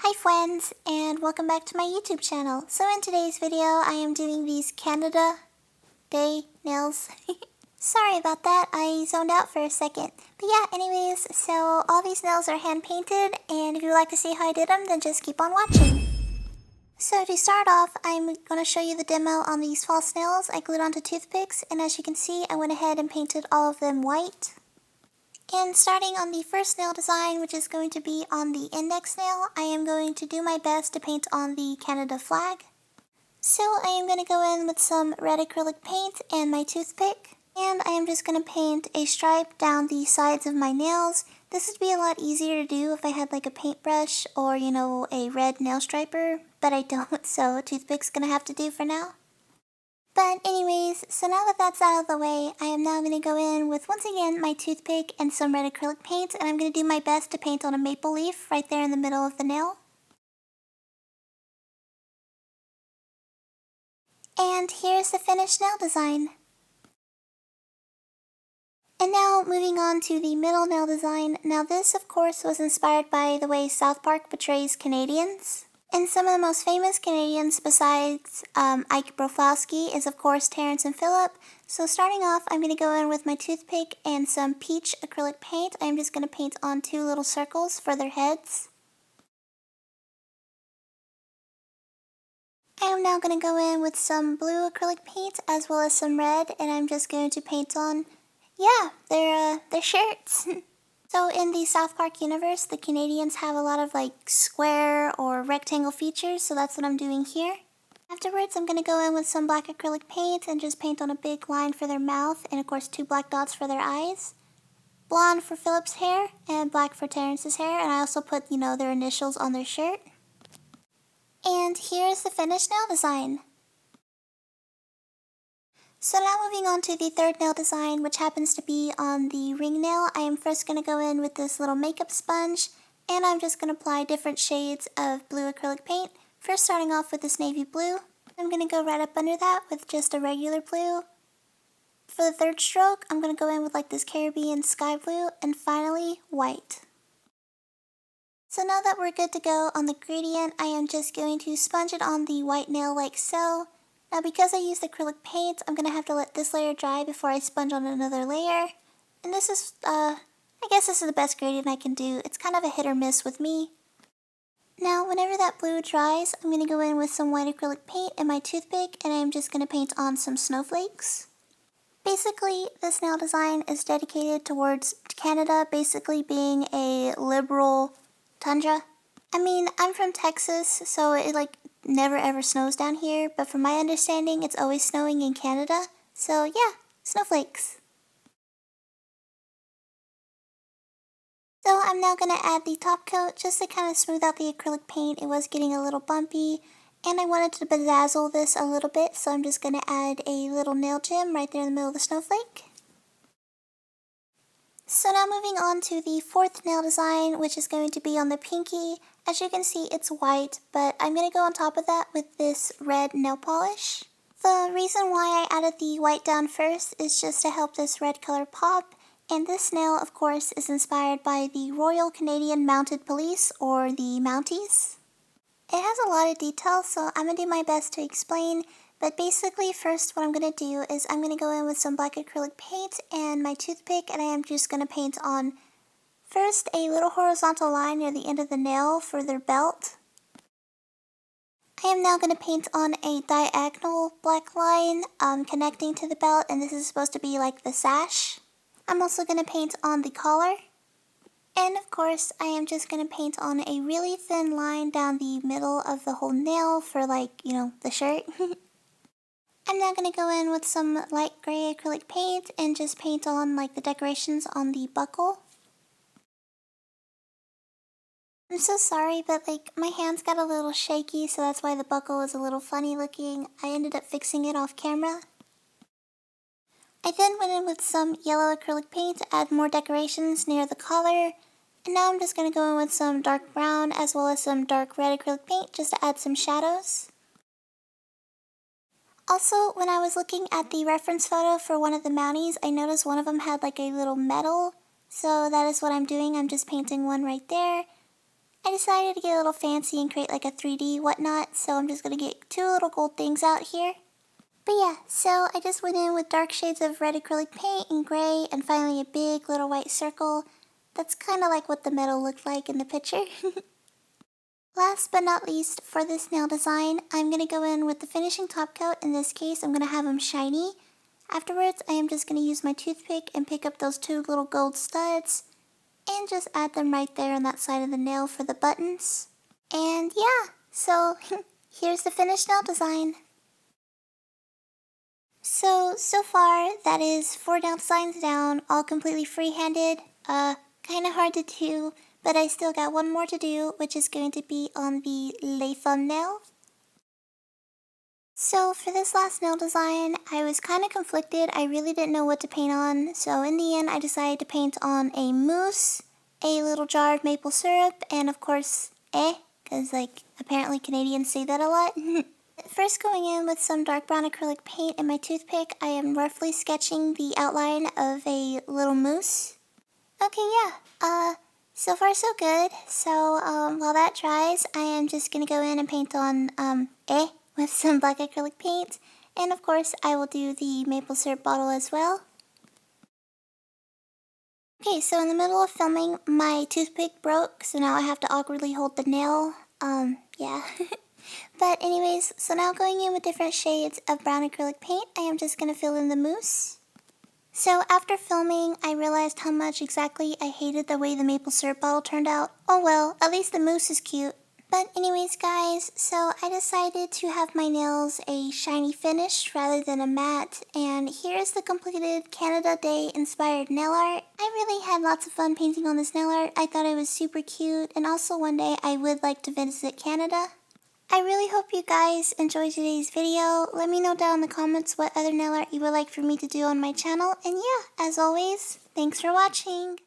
Hi friends, and welcome back to my YouTube channel. So in today's video, I am doing these Canada Day nails. Sorry about that, I zoned out for a second. But yeah, anyways, so all these nails are hand painted, and if you'd like to see how I did them, then just keep on watching. So to start off, I'm going to show you the demo on these false nails I glued onto toothpicks, and as you can see, I went ahead and painted all of them white. And starting on the first nail design, which is going to be on the index nail, I am going to do my best to paint on the Canada flag. So I am going to go in with some red acrylic paint and my toothpick. And I am just going to paint a stripe down the sides of my nails. This would be a lot easier to do if I had like a paintbrush or, a red nail striper. But I don't, so a toothpick's going to have to do for now. But anyways, so now that that's out of the way, I am now going to go in with, once again, my toothpick and some red acrylic paint, and I'm going to do my best to paint on a maple leaf right there in the middle of the nail. And here's the finished nail design. And now moving on to the middle nail design. Now this, of course, was inspired by the way South Park portrays Canadians. And some of the most famous Canadians besides Ike Broflovski is of course Terrence and Phillip. So starting off, I'm going to go in with my toothpick and some peach acrylic paint. I'm just going to paint on two little circles for their heads. I am now going to go in with some blue acrylic paint as well as some red, and I'm just going to paint on, their shirts. So in the South Park universe, the Canadians have a lot of like square or rectangle features, so that's what I'm doing here. Afterwards, I'm going to go in with some black acrylic paint and just paint on a big line for their mouth, and of course 2 black dots for their eyes. Blonde for Philip's hair, and black for Terrence's hair, and I also put, their initials on their shirt. And here's the finished nail design. So now moving on to the third nail design, which happens to be on the ring nail. I am first going to go in with this little makeup sponge, and I'm just going to apply different shades of blue acrylic paint. First starting off with this navy blue. I'm going to go right up under that with just a regular blue. For the third stroke, I'm going to go in with like this Caribbean sky blue, and finally white. So now that we're good to go on the gradient, I am just going to sponge it on the white nail like so. Now because I used acrylic paint, I'm going to have to let this layer dry before I sponge on another layer. And this is, I guess this is the best gradient I can do. It's kind of a hit or miss with me. Now whenever that blue dries, I'm going to go in with some white acrylic paint and my toothpick, and I'm just going to paint on some snowflakes. Basically, this nail design is dedicated towards Canada basically being a liberal tundra. I mean, I'm from Texas, so it never ever snows down here, but from my understanding, it's always snowing in Canada. So yeah, snowflakes. So I'm now going to add the top coat just to kind of smooth out the acrylic paint. It was getting a little bumpy, and I wanted to bedazzle this a little bit, so I'm just going to add a little nail gem right there in the middle of the snowflake. So now moving on to the fourth nail design, which is going to be on the pinky. As you can see, it's white, but I'm going to go on top of that with this red nail polish. The reason why I added the white down first is just to help this red color pop, and this nail, of course, is inspired by the Royal Canadian Mounted Police, or the Mounties. It has a lot of details, so I'm going to do my best to explain. But basically, first what I'm going to do is I'm going to go in with some black acrylic paint and my toothpick, and I am just going to paint on first a little horizontal line near the end of the nail for their belt. I am now going to paint on a diagonal black line connecting to the belt, and this is supposed to be like the sash. I'm also going to paint on the collar. And of course, I am just going to paint on a really thin line down the middle of the whole nail for the shirt. I'm now going to go in with some light gray acrylic paint and just paint on the decorations on the buckle. I'm so sorry, but my hands got a little shaky, so that's why the buckle is a little funny looking. I ended up fixing it off camera. I then went in with some yellow acrylic paint to add more decorations near the collar. And now I'm just going to go in with some dark brown as well as some dark red acrylic paint just to add some shadows. Also, when I was looking at the reference photo for one of the Mounties, I noticed one of them had a little medal. So that is what I'm doing. I'm just painting one right there. I decided to get a little fancy and create like a 3D whatnot, so I'm just going to get two little gold things out here. But yeah, so I just went in with dark shades of red acrylic paint and gray, and finally a big little white circle. That's kind of like what the metal looked like in the picture. Last but not least, for this nail design, I'm going to go in with the finishing top coat. In this case, I'm going to have them shiny. Afterwards, I am just going to use my toothpick and pick up those two little gold studs and just add them right there on that side of the nail for the buttons. And yeah, so here's the finished nail design. So far, that is 4 nail designs down, all completely free-handed. Kind of hard to do, but I still got one more to do, which is going to be on the lay thumbnail. So for this last nail design, I was kind of conflicted. I really didn't know what to paint on, so in the end I decided to paint on a mousse, a little jar of maple syrup, and of course, because like apparently Canadians say that a lot. First, going in with some dark brown acrylic paint and my toothpick, I am roughly sketching the outline of a little mousse. Okay, yeah, so far so good. So while that dries, I am just gonna go in and paint on, with some black acrylic paint. And of course, I will do the maple syrup bottle as well. Okay, so in the middle of filming, my toothpick broke, so now I have to awkwardly hold the nail. Yeah. But anyways, so now going in with different shades of brown acrylic paint, I am just going to fill in the mousse. So after filming, I realized how much exactly I hated the way the maple syrup bottle turned out. Oh well, at least the mousse is cute. But anyways guys, so I decided to have my nails a shiny finish rather than a matte, and here's the completed Canada Day inspired nail art. I really had lots of fun painting on this nail art. I thought it was super cute, and also one day I would like to visit Canada. I really hope you guys enjoyed today's video. Let me know down in the comments what other nail art you would like for me to do on my channel, and yeah, as always, thanks for watching!